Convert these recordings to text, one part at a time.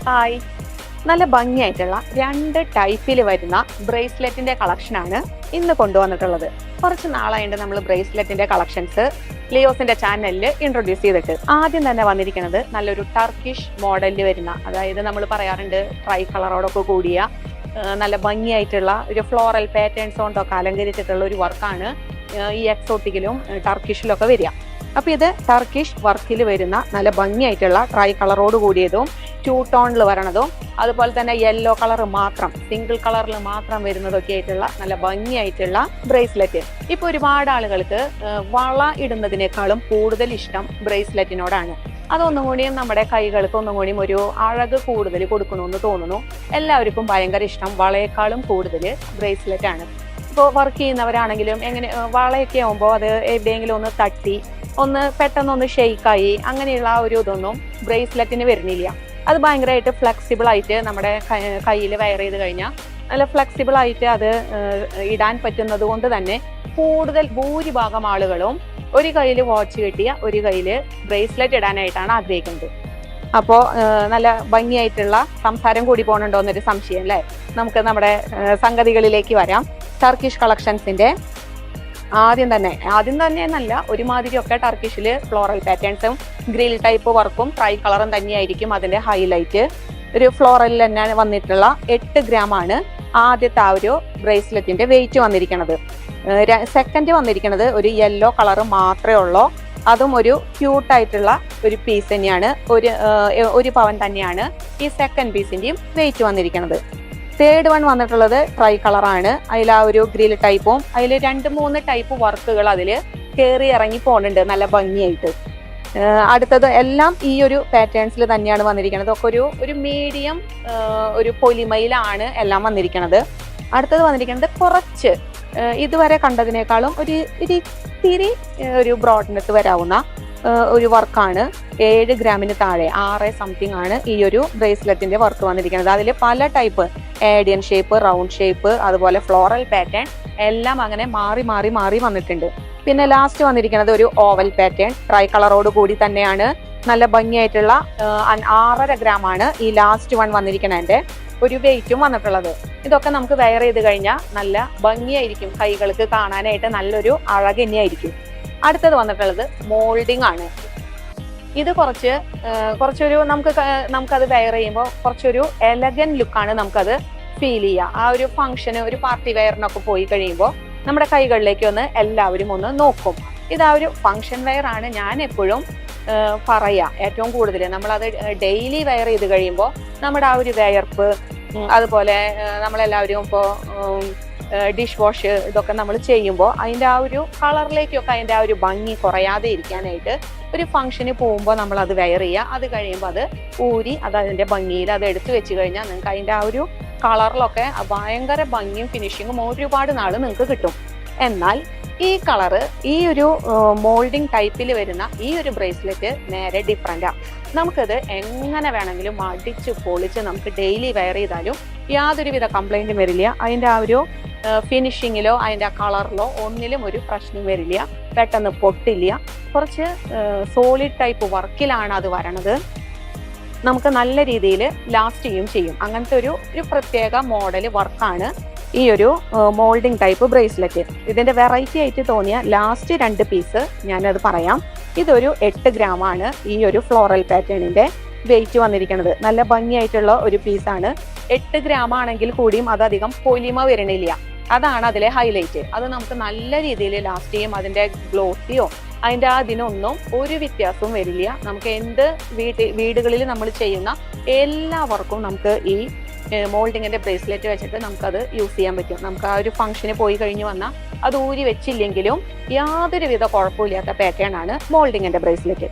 Hi, നല്ല ഭംഗിയായിട്ടുള്ള 2 ടൈപ്പിൽ വരുന്ന ബ്രേസ്ലെറ്റിന്റെ കളക്ഷനാണ് ഇന്ന് കൊണ്ടുവന്നിട്ടുള്ളത്. കുറച്ച് നാളായിട്ട് നമ്മൾ ബ്രേസ്ലെറ്റിന്റെ കളക്ഷൻസ് ലിയോസിന്റെ ചാനലിൽ ഇൻട്രൊഡ്യൂസ് ചെയ്തിട്ട് ആദ്യം തന്നെ വന്നിരിക്കുന്നത് നല്ലൊരു ടർക്കിഷ് മോഡലിൽ വരുന്ന, അതായത് നമ്മൾ പറയാറുണ്ട് ട്രൈ കളറോടൊക്കെ കൂടിയ നല്ല ഭംഗിയായിട്ടുള്ള ഒരു ഫ്ലോറൽ പാറ്റേൺസ് കൊണ്ടൊക്കെ അലങ്കരിച്ചിട്ടുള്ള ഒരു വർക്കാണ് ഈ എക്സോട്ടിക്കിലും ടർക്കിഷിലൊക്കെ വരിക. അപ്പൊ ഇത് ടർക്കിഷ് വർക്കിൽ വരുന്ന നല്ല ഭംഗിയായിട്ടുള്ള ട്രൈ കളറോട് കൂടിയതും 2 ടോണിൽ വരണതും അതുപോലെ തന്നെ യെല്ലോ കളർ മാത്രം സിംഗിൾ കളറിൽ മാത്രം വരുന്നതൊക്കെ ആയിട്ടുള്ള നല്ല ഭംഗിയായിട്ടുള്ള ബ്രേസ്ലെറ്റ്. ഇപ്പൊ ഒരുപാട് ആളുകൾക്ക് വള ഇടുന്നതിനേക്കാളും കൂടുതൽ ഇഷ്ടം ബ്രേസ്ലെറ്റിനോടാണ്. അതൊന്നും കൂടിയും നമ്മുടെ കൈകൾക്ക് ഒന്നും കൂടിയും ഒരു അഴക് കൂടുതൽ കൊടുക്കണമെന്ന് തോന്നുന്നു. എല്ലാവർക്കും ഭയങ്കര ഇഷ്ടം വളയേക്കാളും കൂടുതൽ ബ്രേസ്ലെറ്റ് ആണ്. ഇപ്പോൾ വർക്ക് ചെയ്യുന്നവരാണെങ്കിലും എങ്ങനെ വളയൊക്കെ ആകുമ്പോൾ അത് എവിടെയെങ്കിലും ഒന്ന് തട്ടി ഒന്ന് പെട്ടെന്നൊന്ന് ഷെയ്ക്കായി അങ്ങനെയുള്ള ആ ഒരു ഇതൊന്നും ബ്രേസ്ലെറ്റിന് വരുന്നില്ല. അത് ഭയങ്കരമായിട്ട് ഫ്ലെക്സിബിൾ ആയിട്ട് നമ്മുടെ കയ്യിൽ വെയർ ചെയ്ത് കഴിഞ്ഞാൽ നല്ല ഫ്ലെക്സിബിൾ ആയിട്ട് അത് ഇടാൻ പറ്റുന്നത് കൊണ്ട് തന്നെ ഭൂരിഭാഗം ആളുകളും ഒരു കയ്യിൽ വാച്ച് കെട്ടിയ ഒരു കയ്യിൽ ബ്രേസ്ലെറ്റ് ഇടാനായിട്ടാണ് ആഗ്രഹിക്കുന്നത്. അപ്പോൾ നല്ല ഭംഗിയായിട്ടുള്ള സംസാരം കൂടി പോകണുണ്ടോ എന്നൊരു സംശയം അല്ലേ. നമുക്ക് നമ്മുടെ സംഗതികളിലേക്ക് വരാം. ടർക്കിഷ് കളക്ഷൻസിന്റെ ആദ്യം തന്നെ എന്നല്ല, ഒരുമാതിരിയൊക്കെ ടർക്കിഷിൽ ഫ്ലോറൽ പാറ്റേൺസും ഗ്രിൽ ടൈപ്പ് വർക്കും ട്രൈ കളറും തന്നെയായിരിക്കും അതിന്റെ ഹൈലൈറ്റ്. ഒരു ഫ്ലോറലിൽ തന്നെ വന്നിട്ടുള്ള 8 ഗ്രാം ആണ് ആദ്യത്തെ ആ ഒരു ബ്രേസ്ലെറ്റിന്റെ വെയിറ്റ് വന്നിരിക്കുന്നത്. സെക്കൻഡ് വന്നിരിക്കുന്നത് ഒരു യെല്ലോ കളർ മാത്രമേ ഉള്ളൂ. അതും ഒരു ക്യൂട്ടായിട്ടുള്ള ഒരു പീസ് തന്നെയാണ്. ഒരു പവൻ തന്നെയാണ് ഈ സെക്കൻഡ് പീസിന്റെയും വെയിറ്റ് വന്നിരിക്കുന്നത്. തേർഡ് വൺ വന്നിട്ടുള്ളത് ട്രൈ കളറാണ്. അതിൽ ആ ഒരു ഗ്രിൽ ടൈപ്പും അതിൽ 2-3 ടൈപ്പ് വർക്കുകൾ അതിൽ കയറി ഇറങ്ങി പോകുന്നുണ്ട് നല്ല ഭംഗിയായിട്ട്. അടുത്തത് എല്ലാം ഈ ഒരു പാറ്റേൺസിൽ തന്നെയാണ് വന്നിരിക്കുന്നത്. ഒക്കെ ഒരു മീഡിയം ഒരു പൊലിമയിലാണ് എല്ലാം വന്നിരിക്കുന്നത്. അടുത്തത് വന്നിരിക്കുന്നത് കുറച്ച് ഇതുവരെ കണ്ടതിനേക്കാളും ഒരു ഇത്തിരി ഒരു ബ്രോഡ്നെസ് വരാവുന്ന ഒരു വർക്കാണ്. 7 ഗ്രാമിന് താഴെ 6 സംതിങ് ആണ് ഈ ഒരു ബ്രേസ്ലെറ്റിന്റെ വർക്ക് വന്നിരിക്കുന്നത്. അതിൽ പല ടൈപ്പ് ഏഡിയൻ ഷേപ്പ്, റൗണ്ട് ഷേപ്പ്, അതുപോലെ ഫ്ലോറൽ പാറ്റേൺ എല്ലാം അങ്ങനെ മാറി വന്നിട്ടുണ്ട്. പിന്നെ ലാസ്റ്റ് വന്നിരിക്കുന്നത് ഒരു ഓവൽ പാറ്റേൺ ട്രൈ കളറോട് കൂടി തന്നെയാണ്. നല്ല ഭംഗിയായിട്ടുള്ള 6.5 ഗ്രാം ആണ് ഈ ലാസ്റ്റ് വൺ വന്നിരിക്കുന്നതിന്റെ ഒരു വെയിറ്റും വന്നിട്ടുള്ളത്. ഇതൊക്കെ നമുക്ക് വെയർ ചെയ്ത് കഴിഞ്ഞാൽ നല്ല ഭംഗിയായിരിക്കും, കൈകൾക്ക് കാണാനായിട്ട് നല്ലൊരു അഴക് തന്നെയായിരിക്കും. അടുത്തത് വന്നിട്ടുള്ളത് മോൾഡിംഗ് ആണ്. ഇത് കുറച്ചൊരു നമുക്കത് വെയർ ചെയ്യുമ്പോൾ കുറച്ചൊരു എലഗൻ ലുക്കാണ് നമുക്കത് ഫീൽ ചെയ്യുക. ആ ഒരു ഫംഗ്ഷന്, ഒരു പാർട്ടി വെയറിനൊക്കെ പോയി കഴിയുമ്പോൾ നമ്മുടെ കൈകളിലേക്ക് എല്ലാവരും ഒന്ന് നോക്കും. ഇത് ആ ഒരു ഫംഗ്ഷൻ വെയർ ആണ്. ഞാൻ എപ്പോഴും പറയാ ഏറ്റവും കൂടുതൽ നമ്മളത് ഡെയിലി വെയർ ചെയ്ത് കഴിയുമ്പോൾ നമ്മുടെ ആ ഒരു വിയർപ്പ്, അതുപോലെ നമ്മളെല്ലാവരും ഇപ്പോൾ ഡിഷ് വാഷ് ഇതൊക്കെ നമ്മൾ ചെയ്യുമ്പോൾ അതിൻ്റെ ആ ഒരു കളറിലേക്കൊക്കെ അതിൻ്റെ ആ ഒരു ഭംഗി കുറയാതെ ഇരിക്കാനായിട്ട് ഒരു ഫംഗ്ഷന് പോകുമ്പോൾ നമ്മൾ അത് വെയർ ചെയ്യുക. അത് കഴിയുമ്പോൾ അത് ഊരി അതിൻ്റെ ഭംഗിയിൽ അത് എടുത്തു വെച്ച് കഴിഞ്ഞാൽ നിങ്ങൾക്ക് അതിൻ്റെ ആ ഒരു കളറിലൊക്കെ ഭയങ്കര ഭംഗിയും ഫിനിഷിങ്ങും ഒരുപാട് നാൾ നിങ്ങൾക്ക് കിട്ടും. എന്നാൽ ഈ കളറ്, ഈ ഒരു മോൾഡിംഗ് ടൈപ്പിൽ വരുന്ന ഈ ഒരു ബ്രേസ്ലെറ്റ് നേരെ ഡിഫറെന്റാണ്. നമുക്കത് എങ്ങനെ വേണമെങ്കിലും അടിച്ച് പൊളിച്ച് നമുക്ക് ഡെയിലി വെയർ ചെയ്താലും യാതൊരുവിധ കംപ്ലൈന്റും വരില്ല. അതിൻ്റെ ആ ഒരു ഫിനിഷിങ്ങിലോ അതിൻ്റെ ആ കളറിലോ ഒന്നിലും ഒരു പ്രശ്നം വരില്ല, പെട്ടെന്ന് പൊട്ടില്ല. കുറച്ച് സോളിഡ് ടൈപ്പ് വർക്കിലാണ് അത് വരണത്. നമുക്ക് നല്ല രീതിയിൽ ലാസ്റ്റ് ചെയ്യും. അങ്ങനത്തെ ഒരു പ്രത്യേക മോഡൽ വർക്കാണ് ഈ ഒരു മോൾഡിംഗ് ടൈപ്പ് ബ്രേസ്ലെറ്റ്. ഇതിന്റെ വെറൈറ്റി ആയിട്ട് തോന്നിയ ലാസ്റ്റ് 2 പീസ് ഞാനത് പറയാം. ഇതൊരു 8 ഗ്രാം ആണ് ഈ ഒരു ഫ്ലോറൽ പാറ്റേണിന്റെ വെയിറ്റ് വന്നിരിക്കുന്നത്. നല്ല ഭംഗിയായിട്ടുള്ള ഒരു പീസാണ്. 8 ഗ്രാം ആണെങ്കിൽ കൂടിയും അതധികം പൊലിമ വരണില്ല. അതാണ് അതിലെ ഹൈലൈറ്റ്. അത് നമുക്ക് നല്ല രീതിയിൽ ലാസ്റ്റ് ചെയ്യും. അതിന്റെ ഗ്ലോസിയോ അതിൻ്റെ അതിനൊന്നും ഒരു വ്യത്യാസവും വരില്ല. നമുക്ക് എന്ത് വീടുകളിൽ നമ്മൾ ചെയ്യുന്ന എല്ലാവർക്കും നമുക്ക് ഈ മോൾഡിങ്ങിന്റെ ബ്രേസ്ലെറ്റ് വെച്ചിട്ട് നമുക്കത് യൂസ് ചെയ്യാൻ പറ്റും. നമുക്ക് ആ ഒരു ഫംഗ്ഷന് പോയി കഴിഞ്ഞ് വന്നാൽ അത് ഊരി വെച്ചില്ലെങ്കിലും യാതൊരുവിധ കുഴപ്പമില്ലാത്ത പാറ്റേൺ ആണ് മോൾഡിങ്ങിന്റെ ബ്രേസ്ലെറ്റ്.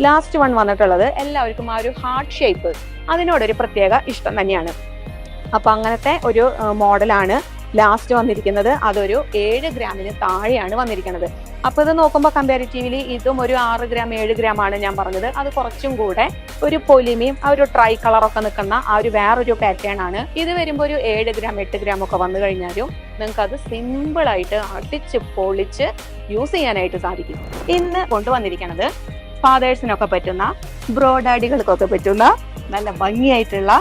ലാസ്റ്റ് വൺ വന്നിട്ടുള്ളത് എല്ലാവർക്കും ആ ഒരു ഹാർട്ട് ഷേപ്പ് അതിനോടൊരു പ്രത്യേക ഇഷ്ടം തന്നെയാണ്. അപ്പൊ അങ്ങനത്തെ ഒരു മോഡലാണ് ലാസ്റ്റ് വന്നിരിക്കുന്നത്. അതൊരു 7 ഗ്രാമിന് താഴെയാണ് വന്നിരിക്കുന്നത്. അപ്പൊ ഇത് നോക്കുമ്പോൾ കമ്പാരിറ്റീവ്ലി ഇതും ഒരു 6 ഗ്രാം 7 ഗ്രാം ആണ് ഞാൻ പറഞ്ഞത്. അത് കുറച്ചും കൂടെ ഒരു പൊലിമയും ആ ഒരു ട്രൈ കളറൊക്കെ നിൽക്കുന്ന ആ ഒരു വേറൊരു പാറ്റേൺ ആണ്. ഇത് വരുമ്പോൾ ഒരു 7 ഗ്രാം 8 ഗ്രാം ഒക്കെ വന്നു കഴിഞ്ഞാലും നിങ്ങൾക്ക് അത് സിമ്പിൾ ആയിട്ട് അടിച്ച് പൊളിച്ച് യൂസ് ചെയ്യാനായിട്ട് സാധിക്കും. ഇന്ന് കൊണ്ടുവന്നിരിക്കുന്നത് ഫാദേഴ്സിനൊക്കെ പറ്റുന്ന, ബ്രോഡാഡികൾക്കൊക്കെ പറ്റുന്ന നല്ല ഭംഗിയായിട്ടുള്ള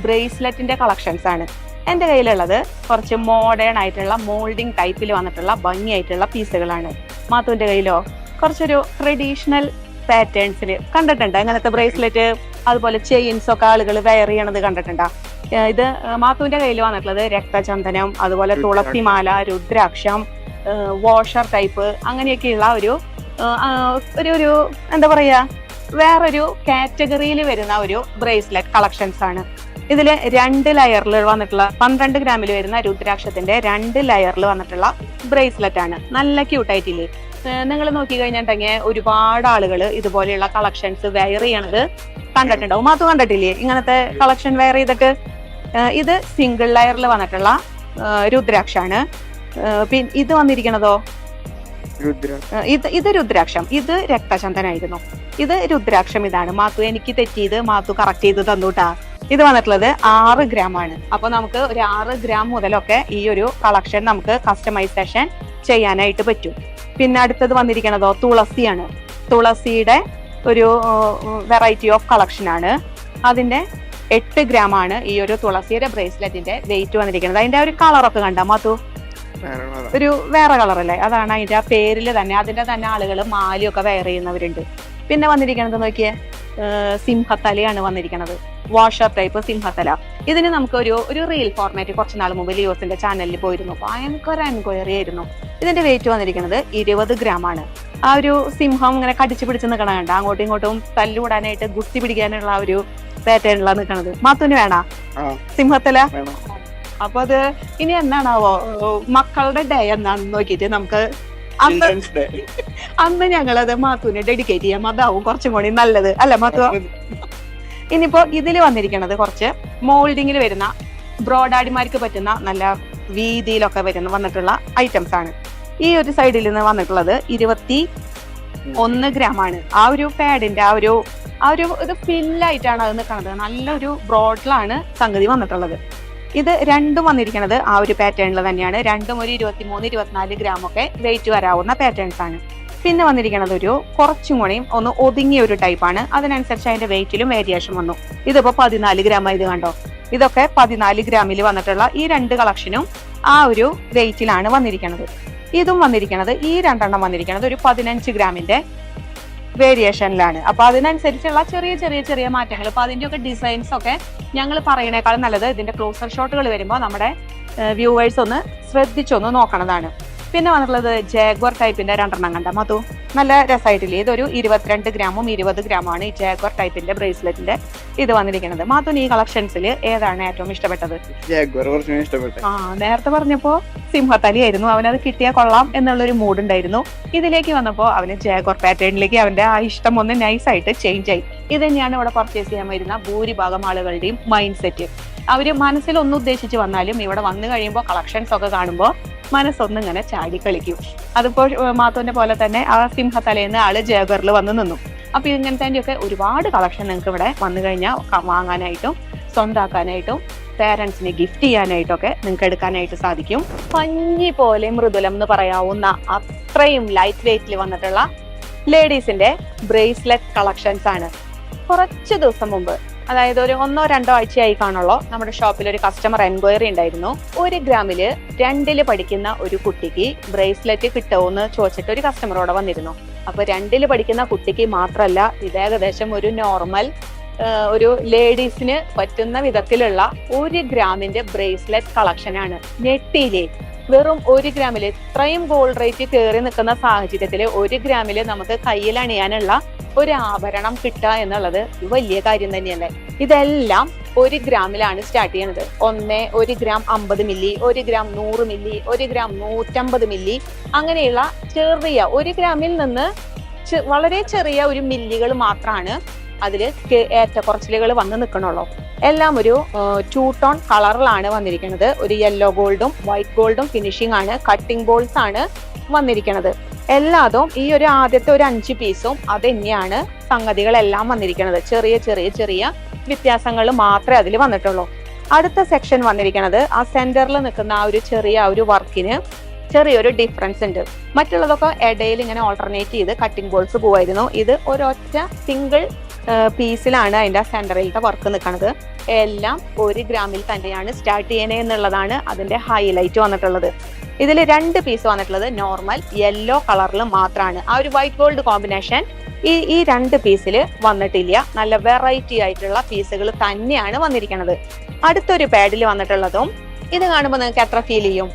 ബ്രേസ്ലെറ്റിന്റെ കളക്ഷൻസ് ആണ് എന്റെ കയ്യിലുള്ളത്. കുറച്ച് മോഡേൺ ആയിട്ടുള്ള മോൾഡിംഗ് ടൈപ്പിൽ വന്നിട്ടുള്ള ഭംഗിയായിട്ടുള്ള പീസുകളാണ്. മാത്തുവിന്റെ കയ്യിലോ കുറച്ചൊരു ട്രഡീഷണൽ പാറ്റേൺസിൽ കണ്ടിട്ടുണ്ടോ അങ്ങനത്തെ ബ്രേസ്ലെറ്റ്, അതുപോലെ ചെയിൻസ് ഒക്കെ ആളുകൾ വെയർ ചെയ്യണത് കണ്ടിട്ടുണ്ടോ? ഇത് മാത്തുവിന്റെ കയ്യിൽ വന്നിട്ടുള്ളത് രക്തചന്ദനം, അതുപോലെ തുളസിമാല, രുദ്രാക്ഷം, വാഷർ ടൈപ്പ് അങ്ങനെയൊക്കെയുള്ള ഒരു എന്താ പറയാ വേറൊരു കാറ്റഗറിയിൽ വരുന്ന ഒരു ബ്രേസ്ലെറ്റ് കളക്ഷൻസ് ആണ്. ഇതില് 2 ലെയറിൽ വന്നിട്ടുള്ള 12 ഗ്രാമിൽ വരുന്ന രുദ്രാക്ഷത്തിന്റെ 2 ലെയറിൽ വന്നിട്ടുള്ള ബ്രേസ്ലെറ്റ് ആണ്. നല്ല ക്യൂട്ടായിട്ടില്ലേ? നിങ്ങൾ നോക്കി കഴിഞ്ഞിട്ടുണ്ടെങ്കിൽ ഒരുപാട് ആളുകൾ ഇതുപോലെയുള്ള കളക്ഷൻസ് വെയർ ചെയ്യണത് കണ്ടിട്ടുണ്ടാവും. മാത്തു കണ്ടിട്ടില്ലേ ഇങ്ങനത്തെ കളക്ഷൻ വെയർ ചെയ്തിട്ട്? ഇത് സിംഗിൾ ലെയറിൽ വന്നിട്ടുള്ള രുദ്രാക്ഷാണ്. പിന്നെ ഇത് വന്നിരിക്കണതോ ഇത് രുദ്രാക്ഷം, ഇത് രക്തചന്ദനായിരുന്നു. ഇത് രുദ്രാക്ഷം. ഇതാണ് മാത്തു എനിക്ക് തെറ്റിയത്, മാത്തു കറക്റ്റ് ചെയ്ത് തന്നൂട്ടാ. ഇത് വന്നിട്ടുള്ളത് 6 ഗ്രാം ആണ്. അപ്പൊ നമുക്ക് ഒരു 6 ഗ്രാം മുതലൊക്കെ ഈ ഒരു കളക്ഷൻ നമുക്ക് കസ്റ്റമൈസേഷൻ ചെയ്യാനായിട്ട് പറ്റും. പിന്നെ അടുത്തത് വന്നിരിക്കണതോ തുളസിയാണ്. തുളസിയുടെ ഒരു വെറൈറ്റി ഓഫ് കളക്ഷൻ ആണ്. അതിന്റെ 8 ഗ്രാം ആണ് ഈ ഒരു തുളസിയുടെ ബ്രേസ്ലെറ്റിന്റെ വെയിറ്റ് വന്നിരിക്കുന്നത്. അതിന്റെ ഒരു കളറൊക്കെ കണ്ടാ മാത്തു? ഒരു വേറെ കളറല്ലേ? അതാണ് അതിന്റെ ആ പേരിൽ തന്നെ, അതിന്റെ തന്നെ ആളുകൾ മാലയൊക്കെ വെയർ ചെയ്യുന്നവരുണ്ട്. പിന്നെ വന്നിരിക്കുന്നത് നോക്കിയേ, സിംഹത്തലയാണ് വന്നിരിക്കുന്നത്. വാഷർ ടൈപ്പ് സിംഹത്തല. ഇതിന് നമുക്ക് ഒരു റീൽ ഫോർമാറ്റ് കുറച്ച് നാൾ മുമ്പ് ലിയോസിന്റെ ചാനലിൽ പോയിരുന്നു. ഭയങ്കര എൻക്വയറി ആയിരുന്നു. ഇതിന്റെ വെയിറ്റ് വന്നിരിക്കുന്നത് 20 ഗ്രാം ആണ്. ആ ഒരു സിംഹം ഇങ്ങനെ കടിച്ചു പിടിച്ച് നിൽക്കണ കണ്ട, അങ്ങോട്ടും ഇങ്ങോട്ടും തല്ലുകൂടാനായിട്ട് ഗുസ്തി പിടിക്കാനുള്ള ആ ഒരു പാറ്റേണിലാണ് നിൽക്കണത്. മാത്തുന് വേണ സിംഹത്തല? അപ്പൊ അത് ഇനി എന്നാണാവോ മക്കളുടെ ഡേ എന്നാണെന്ന് നോക്കിയിട്ട് നമുക്ക് അന്ന് ഞങ്ങളത് മാത്തുവിനെ ഡെഡിക്കേറ്റ് ചെയ്യാം. അതാവും കുറച്ചും കൂടി നല്ലത് അല്ല മാത്തു? ഇനിയിപ്പോ ഇതിൽ വന്നിരിക്കുന്നത് കുറച്ച് മോൾഡിങ്ങിൽ വരുന്ന ബ്രോഡാഡിമാർക്ക് പറ്റുന്ന നല്ല വീതിയിലൊക്കെ വന്നിട്ടുള്ള ഐറ്റംസ് ആണ്. ഈ ഒരു സൈഡിൽ നിന്ന് വന്നിട്ടുള്ളത് 21 ഗ്രാം ആണ്. ആ ഒരു പാഡിന്റെ ആ ഒരു ഇത് ഫില്ലായിട്ടാണ് അത് നിൽക്കുന്നത്. നല്ലൊരു ബ്രോഡിലാണ് സംഗതി വന്നിട്ടുള്ളത്. ഇത് രണ്ടും വന്നിരിക്കുന്നത് ആ ഒരു പാറ്റേണിൽ തന്നെയാണ്. രണ്ടും ഒരു 23-24 ഗ്രാം ഒക്കെ വെയിറ്റ് വരാവുന്ന പാറ്റേൺസ് ആണ്. പിന്നെ വന്നിരിക്കുന്നത് ഒരു കുറച്ചും കൂടിയും ഒന്ന് ഒതുങ്ങിയ ഒരു ടൈപ്പാണ്. അതിനനുസരിച്ച് അതിന്റെ വെയിറ്റിലും വേരിയേഷൻ വന്നു. ഇതിപ്പോ 14 ഗ്രാം ഇത് കണ്ടോ? ഇതൊക്കെ 14 ഗ്രാമിൽ വന്നിട്ടുള്ള ഈ 2 കളക്ഷനും ആ ഒരു വെയിറ്റിലാണ് വന്നിരിക്കുന്നത്. ഇതും വന്നിരിക്കുന്നത് ഈ 2 വന്നിരിക്കുന്നത് ഒരു 15 ഗ്രാമിന്റെ വേരിയേഷനിലാണ്. അപ്പൊ അതിനനുസരിച്ചുള്ള ചെറിയ മാറ്റങ്ങൾ. അപ്പൊ അതിന്റെയൊക്കെ ഡിസൈൻസ് ഒക്കെ ഞങ്ങൾ പറയണേക്കാളും നല്ലത് ഇതിന്റെ ക്ലോസർ ഷോട്ടുകൾ വരുമ്പോൾ നമ്മുടെ വ്യൂവേഴ്സ് ഒന്ന് ശ്രദ്ധിച്ചൊന്ന് നോക്കണതാണ്. പിന്നെ വന്നിട്ടുള്ളത് ജാഗ്വർ ടൈപ്പിന്റെ 2 കണ്ട മധു? നല്ല രസമായിട്ടില്ലേ? ഇതൊരു 22 ഗ്രാമും 20 ഗ്രാമാണ് ഈ ജാഗ്വർ ടൈപ്പിന്റെ ബ്രേസ്ലെറ്റിന്റെ ഇത് വന്നിരിക്കുന്നത്. മാധുന് ഈ കളക്ഷൻസിൽ ഏതാണ് ഏറ്റവും ഇഷ്ടപ്പെട്ടത്? നേരത്തെ പറഞ്ഞപ്പോ സിംഹത്തലിയായിരുന്നു, അവനത് കിട്ടിയാൽ കൊള്ളാം എന്നുള്ളൊരു മൂഡ് ഉണ്ടായിരുന്നു. ഇതിലേക്ക് വന്നപ്പോ അവന് ജാഗ്വർ പാറ്റേണിലേക്ക് അവന്റെ ആ ഇഷ്ടം ഒന്ന് നൈസായിട്ട് ചേഞ്ച് ആയി. ഇത് തന്നെയാണ് ഇവിടെ പർച്ചേസ് ചെയ്യാൻ വരുന്ന ഭൂരിഭാഗം ആളുകളുടെയും മൈൻഡ് സെറ്റ്. അവര് മനസ്സിലൊന്നും ഉദ്ദേശിച്ച് വന്നാലും ഇവിടെ വന്നു കഴിയുമ്പോൾ കളക്ഷൻസ് ഒക്കെ കാണുമ്പോൾ മനസ്സൊന്നും ഇങ്ങനെ ചാടി കളിക്കും. അതിപ്പോൾ മാത്തുവിന്റെ പോലെ തന്നെ ആ സിംഹത്തലേന്ന് ആള് ജാഗ്വറിൽ വന്ന് നിന്നു. അപ്പൊ ഇങ്ങനത്തെ ഒരുപാട് കളക്ഷൻ നിങ്ങൾക്ക് ഇവിടെ വന്നു കഴിഞ്ഞാൽ വാങ്ങാനായിട്ടും സ്വന്തമാക്കാനായിട്ടും പേരൻസിന് ഗിഫ്റ്റ് ചെയ്യാനായിട്ടൊക്കെ നിങ്ങൾക്ക് എടുക്കാനായിട്ട് സാധിക്കും. പഞ്ഞി പോലെ മൃദുലം എന്ന് പറയാവുന്ന അത്രയും ലൈറ്റ് വെയിറ്റിൽ വന്നിട്ടുള്ള ലേഡീസിന്റെ ബ്രേസ്ലെറ്റ് കളക്ഷൻസ് ആണ്. കുറച്ച് ദിവസം മുമ്പ്, അതായത് ഒരു 1-2 ആഴ്ചയായി കാണുള്ളൂ, നമ്മുടെ ഷോപ്പിൽ ഒരു കസ്റ്റമർ എൻക്വയറി ഉണ്ടായിരുന്നു. 1 ഗ്രാമില് 2 പഠിക്കുന്ന ഒരു കുട്ടിക്ക് ബ്രേസ്ലെറ്റ് കിട്ടുമോന്ന് ചോദിച്ചിട്ട് ഒരു കസ്റ്റമറോട് വന്നിരുന്നു. അപ്പൊ 2 പഠിക്കുന്ന കുട്ടിക്ക് മാത്രമല്ല, ഇത് ഏകദേശം ഒരു നോർമൽ ഒരു ലേഡീസിന് പറ്റുന്ന വിധത്തിലുള്ള 1 ഗ്രാമിന്റെ ബ്രേസ്ലെറ്റ് കളക്ഷൻ ആണ്. നെറ്റിയിലെ വെറും 1 ഗ്രാമില് ഇത്രയും ഗോൾഡ് റേറ്റ് കയറി നിൽക്കുന്ന സാഹചര്യത്തില് 1 ഗ്രാമില് നമുക്ക് കയ്യിൽ അണിയാനുള്ള ഒരു ആഭരണം കിട്ടുക എന്നുള്ളത് വലിയ കാര്യം തന്നെയല്ലേ? ഇതെല്ലാം 1 ഗ്രാമിലാണ് സ്റ്റാർട്ട് ചെയ്യുന്നത്. 1 gram 50 milli, 1 gram 100 milli, 1 gram 150 milli, അങ്ങനെയുള്ള ചെറിയ 1 ഗ്രാമിൽ നിന്ന് വളരെ ചെറിയ ഒരു മില്ലികൾ മാത്രമാണ് അതില് ഏറ്റക്കുറച്ചിലുകൾ വന്ന് നിൽക്കണുള്ളൂ. എല്ലാം ഒരു 2 ടോൺ കളറിലാണ് വന്നിരിക്കുന്നത്. ഒരു യെല്ലോ ഗോൾഡും വൈറ്റ് ഗോൾഡും ഫിനിഷിംഗ് ആണ്. കട്ടിംഗ് ബോൾസ് ആണ് വന്നിരിക്കുന്നത്. എല്ലാതും ഈ ഒരു ആദ്യത്തെ ഒരു 5 പീസും അത് തന്നെയാണ് സംഗതികളെല്ലാം വന്നിരിക്കുന്നത്. ചെറിയ വ്യത്യാസങ്ങൾ മാത്രമേ അതിൽ വന്നിട്ടുള്ളൂ. അടുത്ത സെക്ഷൻ വന്നിരിക്കുന്നത് ആ സെന്ററിൽ നിൽക്കുന്ന ആ ഒരു ചെറിയ ഒരു വർക്കിന് ചെറിയൊരു ഡിഫറൻസ് ഉണ്ട്. മറ്റുള്ളതൊക്കെ ഇടയിൽ ഇങ്ങനെ ഓൾട്ടർനേറ്റ് ചെയ്ത് കട്ടിംഗ് ബോൾസ് പോവായിരുന്നു. ഇത് ഒരൊറ്റ സിംഗിൾ പീസിലാണ് അതിന്റെ സെന്ററിലത്തെ വർക്ക് നിൽക്കുന്നത്. എല്ലാം 1 ഗ്രാമിൽ തന്നെയാണ് സ്റ്റാർട്ട് ചെയ്യണേ എന്നുള്ളതാണ് അതിന്റെ ഹൈലൈറ്റ് വന്നിട്ടുള്ളത്. ഇതിൽ 2 പീസ് വന്നിട്ടുള്ളത് നോർമൽ യെല്ലോ കളറിൽ മാത്രമാണ്. ആ ഒരു വൈറ്റ് ഗോൾഡ് കോമ്പിനേഷൻ ഈ 2 പീസിൽ വന്നിട്ടില്ല. നല്ല വെറൈറ്റി ആയിട്ടുള്ള പീസുകൾ തന്നെയാണ് വന്നിരിക്കുന്നത്. അടുത്തൊരു പാഡിൽ വന്നിട്ടുള്ളതും ഇത് കാണുമ്പോൾ നിങ്ങൾക്ക് എത്ര ഫീൽ ചെയ്യും?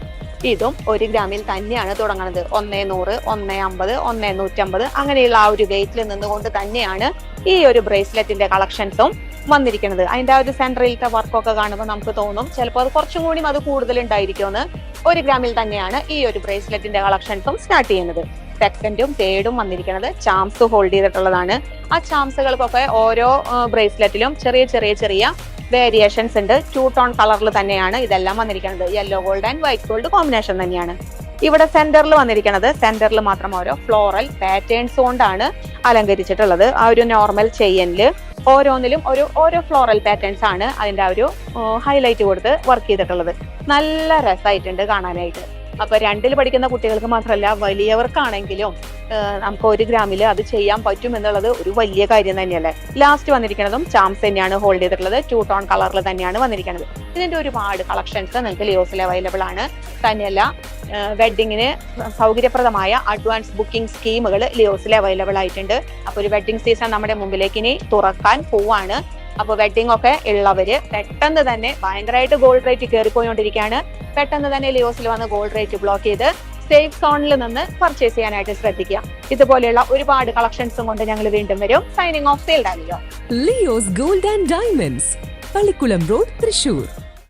ഇതും 1 ഗ്രാമിൽ തന്നെയാണ് തുടങ്ങുന്നത്. 100, 150, 150 അങ്ങനെയുള്ള ആ ഒരു വെയിറ്റിൽ നിന്നുകൊണ്ട് തന്നെയാണ് ഈ ഒരു ബ്രേസ്ലെറ്റിന്റെ കളക്ഷൻസും വന്നിരിക്കുന്നത്. അതിന്റെ ആ ഒരു സെന്ററിലത്തെ വർക്കൊക്കെ കാണുമ്പോൾ നമുക്ക് തോന്നും ചിലപ്പോൾ അത് കുറച്ചും കൂടി അത് കൂടുതൽ ഉണ്ടായിരിക്കുമെന്ന്. 1 ഗ്രാമിൽ തന്നെയാണ് ഈ ഒരു ബ്രേസ്ലെറ്റിന്റെ കളക്ഷൻസും സ്റ്റാർട്ട് ചെയ്യുന്നത്. സെക്കൻഡും തേർഡും വന്നിരിക്കുന്നത് ചാംസ് ഹോൾഡ് ചെയ്തിട്ടുള്ളതാണ്. ആ ചാംസുകൾക്കൊക്കെ ഓരോ ബ്രേസ്ലെറ്റിലും ചെറിയ വേരിയേഷൻസ് ഉണ്ട്. 2 ടോൺ കളറിൽ തന്നെയാണ് ഇതെല്ലാം വന്നിരിക്കുന്നത്. Yellow gold and white gold combination തന്നെയാണ്. ഇവിടെ സെന്ററിൽ വന്നിരിക്കുന്നത് സെന്ററിൽ മാത്രം ഓരോ ഫ്ലോറൽ പാറ്റേൺസ് കൊണ്ടാണ് അലങ്കരിച്ചിട്ടുള്ളത്. ആ ഒരു നോർമൽ ചെയിനിൽ ഓരോന്നിലും ഓരോ ഫ്ലോറൽ പാറ്റേൺസ് ആണ് അതിന്റെ ആ ഒരു ഹൈലൈറ്റ് കൊടുത്ത് വർക്ക് ചെയ്തിട്ടുള്ളത്. നല്ല രസമായിട്ടുണ്ട് കാണാനായിട്ട്. അപ്പൊ 2ൽ പഠിക്കുന്ന കുട്ടികൾക്ക് മാത്രമല്ല വലിയവർക്കാണെങ്കിലും നമുക്ക് 1 ഗ്രാമിൽ അത് ചെയ്യാൻ പറ്റും എന്നുള്ളത് ഒരു വലിയ കാര്യം തന്നെയല്ലേ. ലാസ്റ്റ് വന്നിരിക്കുന്നതും ചാംസ് തന്നെയാണ് ഹോൾഡ് ചെയ്തിട്ടുള്ളത്. 2 ടോൺ കളറിൽ തന്നെയാണ് വന്നിരിക്കുന്നത്. ഇതിന്റെ ഒരുപാട് കളക്ഷൻസ് നിങ്ങൾക്ക് ലിയോസിൽ അവൈലബിൾ ആണ്. തന്നെയല്ല വെഡിങ്ങിന് സൗകര്യപ്രദമായ അഡ്വാൻസ് ബുക്കിംഗ് സ്കീമുകൾ ലിയോസിൽ അവൈലബിൾ ആയിട്ടുണ്ട്. അപ്പൊ ഒരു വെഡിങ് സീസൺ നമ്മുടെ മുമ്പിലേക്ക് ഇനി തുറക്കാൻ പോവാണ്. അപ്പൊ വെഡിങ് ഒക്കെ ഉള്ളവര് പെട്ടെന്ന് തന്നെ ഭയങ്കരമായിട്ട് ഗോൾഡ് റേറ്റ് കയറിപ്പോയിക്കൊണ്ടിരിക്കുകയാണ്. പെട്ടെന്ന് തന്നെ ലിയോസിൽ വന്ന് ഗോൾഡ് റേറ്റ് ബ്ലോക്ക് ചെയ്ത് സേഫ് സോണിൽ നിന്ന് പർച്ചേസ് ചെയ്യാനായിട്ട് ശ്രദ്ധിക്കുക. ഇതുപോലെയുള്ള ഒരുപാട് കളക്ഷൻസും കൊണ്ട് ഞങ്ങൾ വീണ്ടും വരും. Signing off. Sale Leo's gold and diamonds, Pallikulam road, Thrissur.